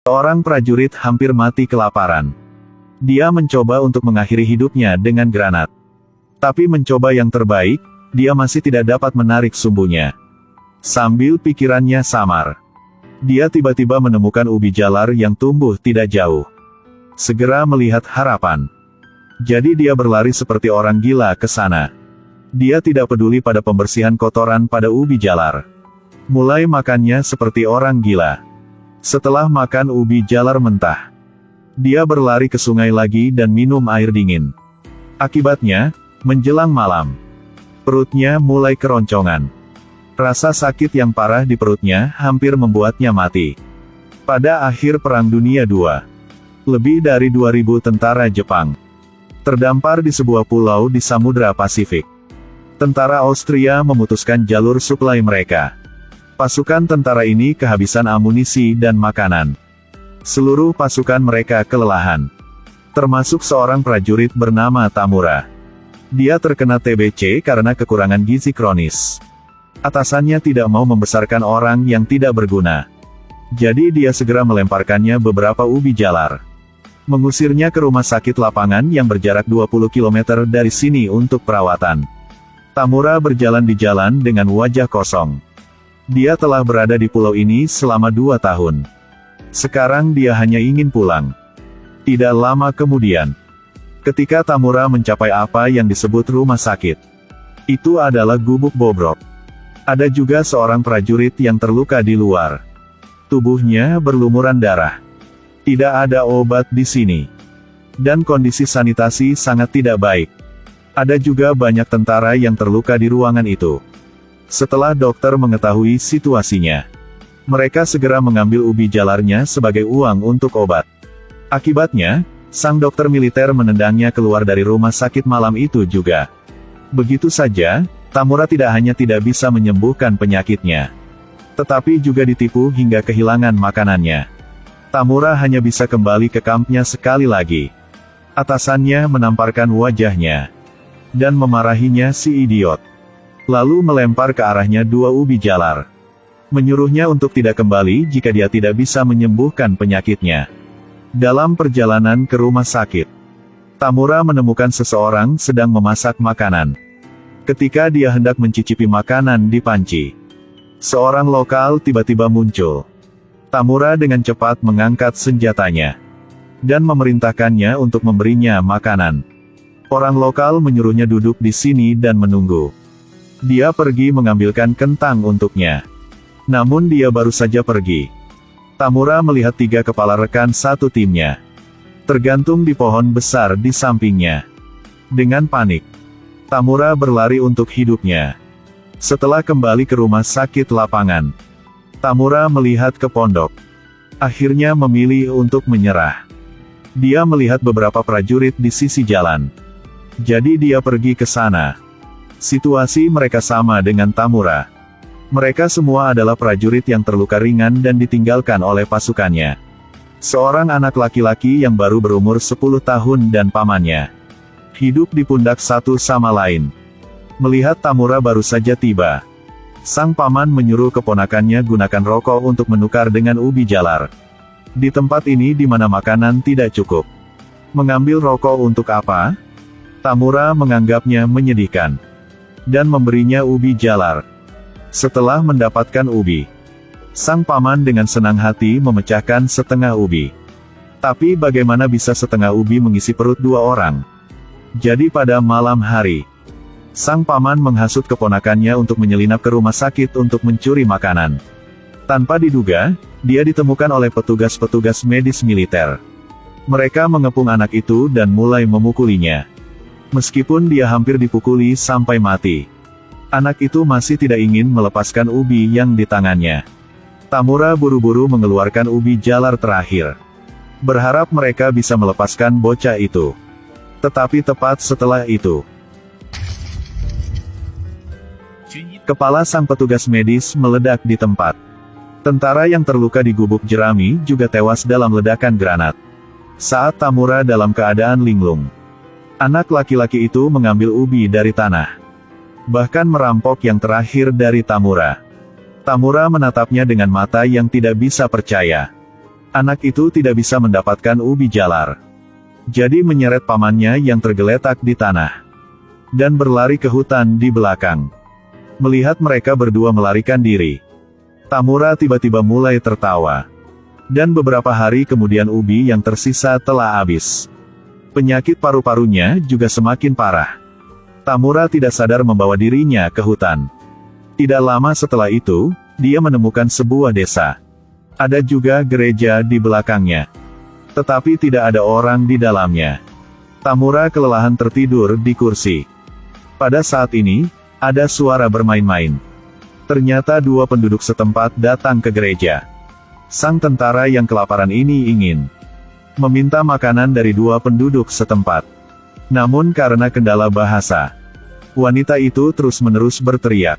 Seorang prajurit hampir mati kelaparan. Dia mencoba untuk mengakhiri hidupnya dengan granat. Tapi mencoba yang terbaik, dia masih tidak dapat menarik sumbunya. Sambil pikirannya samar, dia tiba-tiba menemukan ubi jalar yang tumbuh tidak jauh. Segera melihat harapan. Jadi dia berlari seperti orang gila ke sana. Dia tidak peduli pada pembersihan kotoran pada ubi jalar. Mulai makannya seperti orang gila. Setelah makan ubi jalar mentah, dia berlari ke sungai lagi dan minum air dingin. Akibatnya, menjelang malam, perutnya mulai keroncongan. Rasa sakit yang parah di perutnya hampir membuatnya mati. Pada akhir Perang Dunia II, lebih dari 2.000 tentara Jepang terdampar di sebuah pulau di Samudra Pasifik. Tentara Austria memutuskan jalur suplai mereka. Pasukan tentara ini kehabisan amunisi dan makanan. Seluruh pasukan mereka kelelahan. Termasuk seorang prajurit bernama Tamura. Dia terkena TBC karena kekurangan gizi kronis. Atasannya tidak mau membesarkan orang yang tidak berguna. Jadi dia segera melemparkannya beberapa ubi jalar. Mengusirnya ke rumah sakit lapangan yang berjarak 20 km dari sini untuk perawatan. Tamura berjalan di jalan dengan wajah kosong. Dia telah berada di pulau ini selama 2 tahun. Sekarang dia hanya ingin pulang. Tidak lama kemudian, ketika Tamura mencapai apa yang disebut rumah sakit, itu adalah gubuk bobrok. Ada juga seorang prajurit yang terluka di luar. Tubuhnya berlumuran darah. Tidak ada obat di sini. Dan kondisi sanitasi sangat tidak baik. Ada juga banyak tentara yang terluka di ruangan itu. Setelah dokter mengetahui situasinya, mereka segera mengambil ubi jalarnya sebagai uang untuk obat. Akibatnya, sang dokter militer menendangnya keluar dari rumah sakit malam itu juga. Begitu saja, Tamura tidak hanya tidak bisa menyembuhkan penyakitnya, tetapi juga ditipu hingga kehilangan makanannya. Tamura hanya bisa kembali ke kampnya sekali lagi. Atasannya menamparkan wajahnya dan memarahinya si idiot. Lalu melempar ke arahnya 2 ubi jalar. Menyuruhnya untuk tidak kembali jika dia tidak bisa menyembuhkan penyakitnya. Dalam perjalanan ke rumah sakit, Tamura menemukan seseorang sedang memasak makanan. Ketika dia hendak mencicipi makanan di panci, seorang lokal tiba-tiba muncul. Tamura dengan cepat mengangkat senjatanya dan memerintahkannya untuk memberinya makanan. Orang lokal menyuruhnya duduk di sini dan menunggu. Dia pergi mengambilkan kentang untuknya. Namun dia baru saja pergi, Tamura melihat 3 kepala rekan satu timnya tergantung di pohon besar di sampingnya. Dengan panik, Tamura berlari untuk hidupnya. Setelah kembali ke rumah sakit lapangan, Tamura melihat ke pondok. Akhirnya memilih untuk menyerah. Dia melihat beberapa prajurit di sisi jalan. Jadi dia pergi ke sana. Situasi mereka sama dengan Tamura. Mereka semua adalah prajurit yang terluka ringan dan ditinggalkan oleh pasukannya. Seorang anak laki-laki yang baru berumur 10 tahun dan pamannya hidup di pundak satu sama lain. Melihat Tamura baru saja tiba, sang paman menyuruh keponakannya gunakan rokok untuk menukar dengan ubi jalar. Di tempat ini di mana makanan tidak cukup, mengambil rokok untuk apa? Tamura menganggapnya menyedihkan dan memberinya ubi jalar. Setelah mendapatkan ubi, sang paman dengan senang hati memecahkan setengah ubi. Tapi bagaimana bisa setengah ubi mengisi perut 2 orang? Jadi pada malam hari, sang paman menghasut keponakannya untuk menyelinap ke rumah sakit untuk mencuri makanan. Tanpa diduga, dia ditemukan oleh petugas-petugas medis militer. Mereka mengepung anak itu dan mulai memukulinya. Meskipun dia hampir dipukuli sampai mati, anak itu masih tidak ingin melepaskan ubi yang di tangannya. Tamura buru-buru mengeluarkan ubi jalar terakhir, berharap mereka bisa melepaskan bocah itu. Tetapi tepat setelah itu, kepala sang petugas medis meledak di tempat. Tentara yang terluka di gubuk jerami juga tewas dalam ledakan granat. Saat Tamura dalam keadaan linglung, anak laki-laki itu mengambil ubi dari tanah, bahkan merampok yang terakhir dari Tamura. Tamura menatapnya dengan mata yang tidak bisa percaya. Anak itu tidak bisa mendapatkan ubi jalar. Jadi menyeret pamannya yang tergeletak di tanah. Dan berlari ke hutan di belakang. Melihat mereka berdua melarikan diri, Tamura tiba-tiba mulai tertawa. Dan beberapa hari kemudian ubi yang tersisa telah habis. Penyakit paru-parunya juga semakin parah. Tamura tidak sadar membawa dirinya ke hutan. Tidak lama setelah itu, dia menemukan sebuah desa. Ada juga gereja di belakangnya. Tetapi tidak ada orang di dalamnya. Tamura kelelahan tertidur di kursi. Pada saat ini, ada suara bermain-main. Ternyata dua penduduk setempat datang ke gereja. Sang tentara yang kelaparan ini ingin meminta makanan dari dua penduduk setempat. Namun karena kendala bahasa, wanita itu terus-menerus berteriak.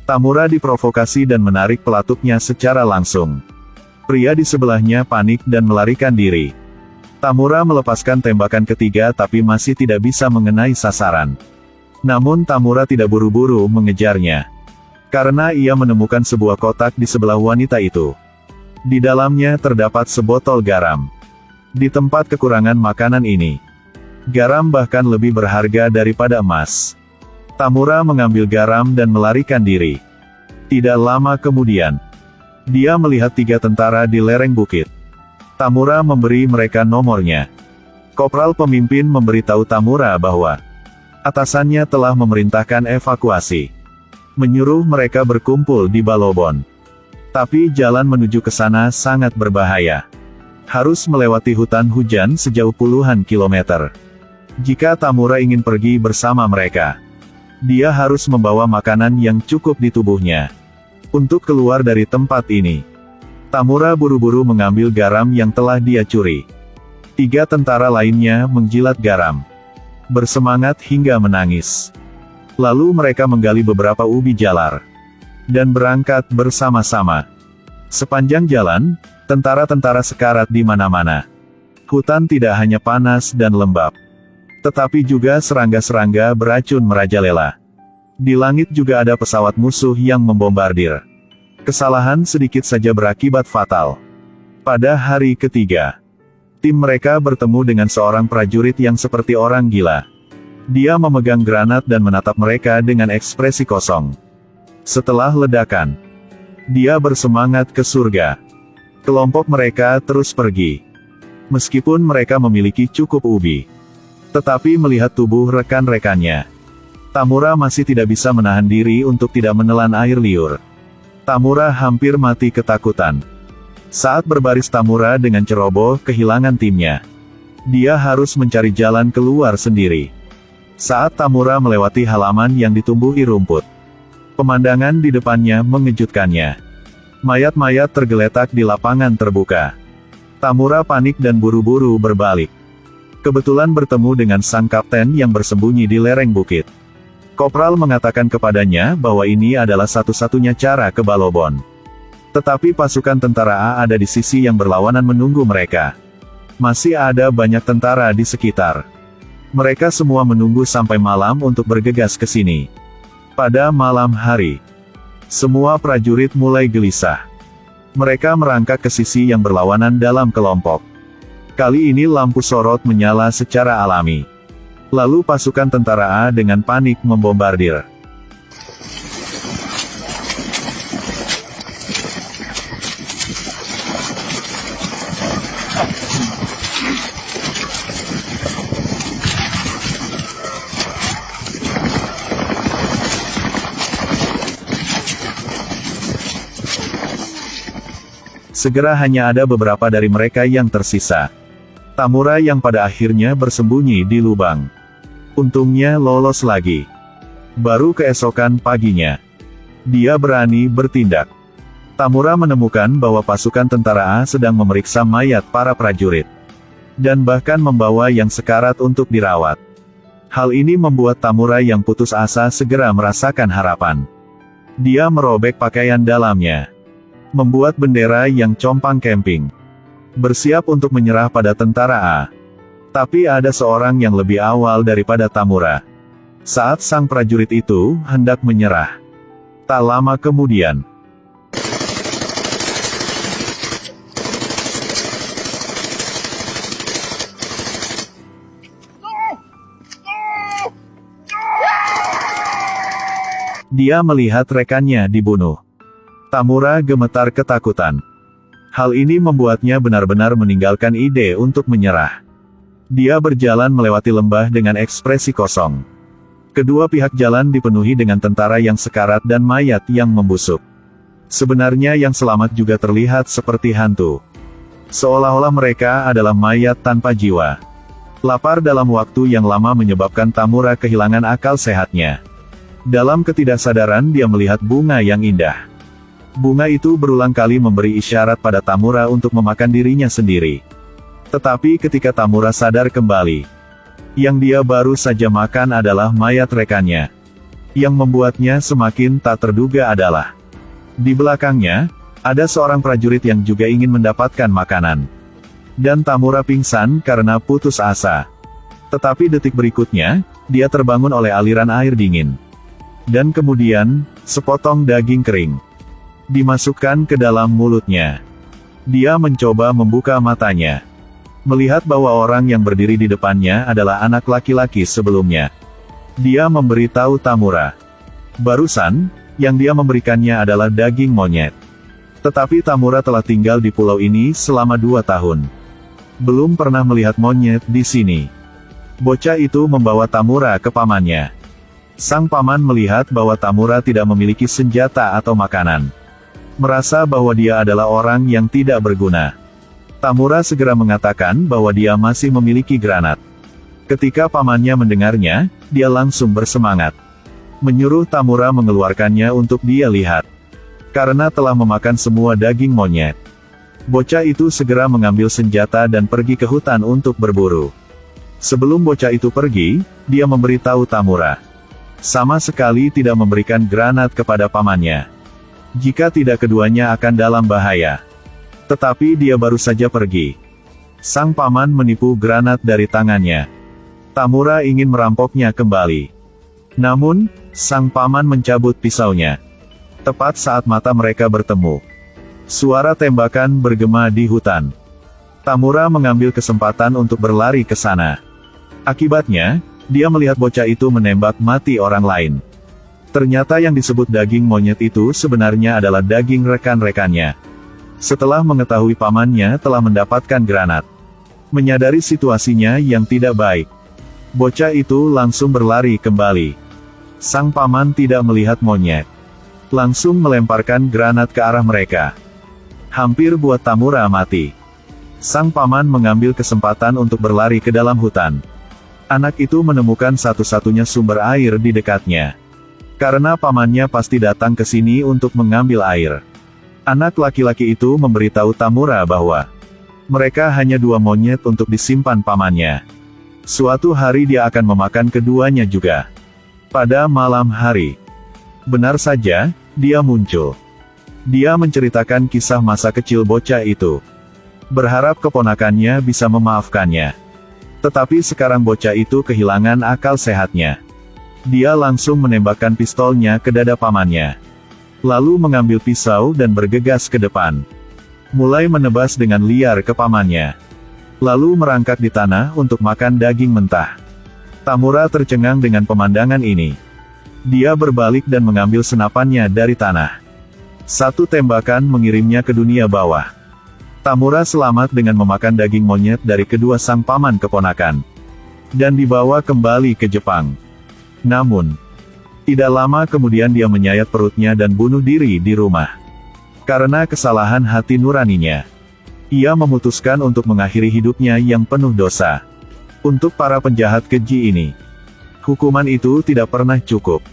Tamura diprovokasi dan menarik pelatuknya secara langsung. Pria di sebelahnya panik dan melarikan diri. Tamura melepaskan tembakan ketiga tapi masih tidak bisa mengenai sasaran. Namun Tamura tidak buru-buru mengejarnya. Karena ia menemukan sebuah kotak di sebelah wanita itu. Di dalamnya terdapat sebotol garam. Di tempat kekurangan makanan ini, garam bahkan lebih berharga daripada emas. Tamura mengambil garam dan melarikan diri. Tidak lama kemudian, dia melihat 3 tentara di lereng bukit. Tamura memberi mereka nomornya. Kopral pemimpin memberitahu Tamura bahwa atasannya telah memerintahkan evakuasi. Menyuruh mereka berkumpul di Balobon. Tapi jalan menuju ke sana sangat berbahaya. Harus melewati hutan hujan sejauh puluhan kilometer. Jika Tamura ingin pergi bersama mereka, dia harus membawa makanan yang cukup di tubuhnya. Untuk keluar dari tempat ini, Tamura buru-buru mengambil garam yang telah dia curi. 3 tentara lainnya menjilat garam. Bersemangat hingga menangis. Lalu mereka menggali beberapa ubi jalar. Dan berangkat bersama-sama. Sepanjang jalan, tentara-tentara sekarat di mana-mana. Hutan tidak hanya panas dan lembab, tetapi juga serangga-serangga beracun merajalela. Di langit juga ada pesawat musuh yang membombardir. Kesalahan sedikit saja berakibat fatal. Pada hari ketiga, tim mereka bertemu dengan seorang prajurit yang seperti orang gila. Dia memegang granat dan menatap mereka dengan ekspresi kosong. Setelah ledakan, dia bersemangat ke surga. Kelompok mereka terus pergi. Meskipun mereka memiliki cukup ubi, tetapi melihat tubuh rekan-rekannya, Tamura masih tidak bisa menahan diri untuk tidak menelan air liur. Tamura hampir mati ketakutan. Saat berbaris Tamura dengan ceroboh kehilangan timnya. Dia harus mencari jalan keluar sendiri. Saat Tamura melewati halaman yang ditumbuhi rumput, pemandangan di depannya mengejutkannya. Mayat-mayat tergeletak di lapangan terbuka. Tamura panik dan buru-buru berbalik. Kebetulan bertemu dengan sang kapten yang bersembunyi di lereng bukit. Kopral mengatakan kepadanya bahwa ini adalah satu-satunya cara ke Balobon. Tetapi pasukan tentara A ada di sisi yang berlawanan menunggu mereka. Masih ada banyak tentara di sekitar. Mereka semua menunggu sampai malam untuk bergegas ke sini. Pada malam hari, semua prajurit mulai gelisah. Mereka merangkak ke sisi yang berlawanan dalam kelompok. Kali ini lampu sorot menyala secara alami. Lalu pasukan tentara A dengan panik membombardir. Segera hanya ada beberapa dari mereka yang tersisa. Tamura yang pada akhirnya bersembunyi di lubang. Untungnya lolos lagi. Baru keesokan paginya, dia berani bertindak. Tamura menemukan bahwa pasukan tentara A sedang memeriksa mayat para prajurit. Dan bahkan membawa yang sekarat untuk dirawat. Hal ini membuat Tamura yang putus asa segera merasakan harapan. Dia merobek pakaian dalamnya. Membuat bendera yang compang camping. Bersiap untuk menyerah pada tentara A. Tapi ada seorang yang lebih awal daripada Tamura. Saat sang prajurit itu hendak menyerah, tak lama kemudian, Dia melihat rekannya dibunuh. Tamura gemetar ketakutan. Hal ini membuatnya benar-benar meninggalkan ide untuk menyerah. Dia berjalan melewati lembah dengan ekspresi kosong. Kedua pihak jalan dipenuhi dengan tentara yang sekarat dan mayat yang membusuk. Sebenarnya yang selamat juga terlihat seperti hantu. Seolah-olah mereka adalah mayat tanpa jiwa. Lapar dalam waktu yang lama menyebabkan Tamura kehilangan akal sehatnya. Dalam ketidaksadaran dia melihat bunga yang indah. Bunga itu berulang kali memberi isyarat pada Tamura untuk memakan dirinya sendiri. Tetapi ketika Tamura sadar kembali, yang dia baru saja makan adalah mayat rekannya. Yang membuatnya semakin tak terduga adalah, di belakangnya, ada seorang prajurit yang juga ingin mendapatkan makanan. Dan Tamura pingsan karena putus asa. Tetapi detik berikutnya, dia terbangun oleh aliran air dingin. Dan kemudian, sepotong daging kering dimasukkan ke dalam mulutnya. Dia mencoba membuka matanya, melihat bahwa orang yang berdiri di depannya adalah anak laki-laki sebelumnya. Dia memberitahu Tamura, barusan, yang dia memberikannya adalah daging monyet. Tetapi Tamura telah tinggal di pulau ini selama 2 tahun. Belum pernah melihat monyet di sini. Bocah itu membawa Tamura ke pamannya. Sang paman melihat bahwa Tamura tidak memiliki senjata atau makanan. Merasa bahwa dia adalah orang yang tidak berguna. Tamura segera mengatakan bahwa dia masih memiliki granat. Ketika pamannya mendengarnya, dia langsung bersemangat. Menyuruh Tamura mengeluarkannya untuk dia lihat. Karena telah memakan semua daging monyet. Bocah itu segera mengambil senjata dan pergi ke hutan untuk berburu. Sebelum bocah itu pergi, dia memberitahu Tamura, sama sekali tidak memberikan granat kepada pamannya. Jika tidak keduanya akan dalam bahaya. Tetapi dia baru saja pergi. Sang paman menipu granat dari tangannya. Tamura ingin merampoknya kembali. Namun, sang paman mencabut pisaunya. Tepat saat mata mereka bertemu, suara tembakan bergema di hutan. Tamura mengambil kesempatan untuk berlari ke sana. Akibatnya, dia melihat bocah itu menembak mati orang lain. Ternyata yang disebut daging monyet itu sebenarnya adalah daging rekan-rekannya. Setelah mengetahui pamannya telah mendapatkan granat, menyadari situasinya yang tidak baik, bocah itu langsung berlari kembali. Sang paman tidak melihat monyet, langsung melemparkan granat ke arah mereka. Hampir buat Tamura mati. Sang paman mengambil kesempatan untuk berlari ke dalam hutan. Anak itu menemukan satu-satunya sumber air di dekatnya. Karena pamannya pasti datang ke sini untuk mengambil air. Anak laki-laki itu memberitahu Tamura bahwa mereka hanya 2 monyet untuk disimpan pamannya. Suatu hari dia akan memakan keduanya juga. Pada malam hari, benar saja, dia muncul. Dia menceritakan kisah masa kecil bocah itu. Berharap keponakannya bisa memaafkannya. Tetapi sekarang bocah itu kehilangan akal sehatnya. Dia langsung menembakkan pistolnya ke dada pamannya. Lalu mengambil pisau dan bergegas ke depan. Mulai menebas dengan liar ke pamannya. Lalu merangkak di tanah untuk makan daging mentah. Tamura tercengang dengan pemandangan ini. Dia berbalik dan mengambil senapannya dari tanah. Satu tembakan mengirimnya ke dunia bawah. Tamura selamat dengan memakan daging monyet dari kedua sang paman keponakan. Dan dibawa kembali ke Jepang. Namun, tidak lama kemudian dia menyayat perutnya dan bunuh diri di rumah. Karena kesalahan hati nuraninya, ia memutuskan untuk mengakhiri hidupnya yang penuh dosa. Untuk para penjahat keji ini, hukuman itu tidak pernah cukup.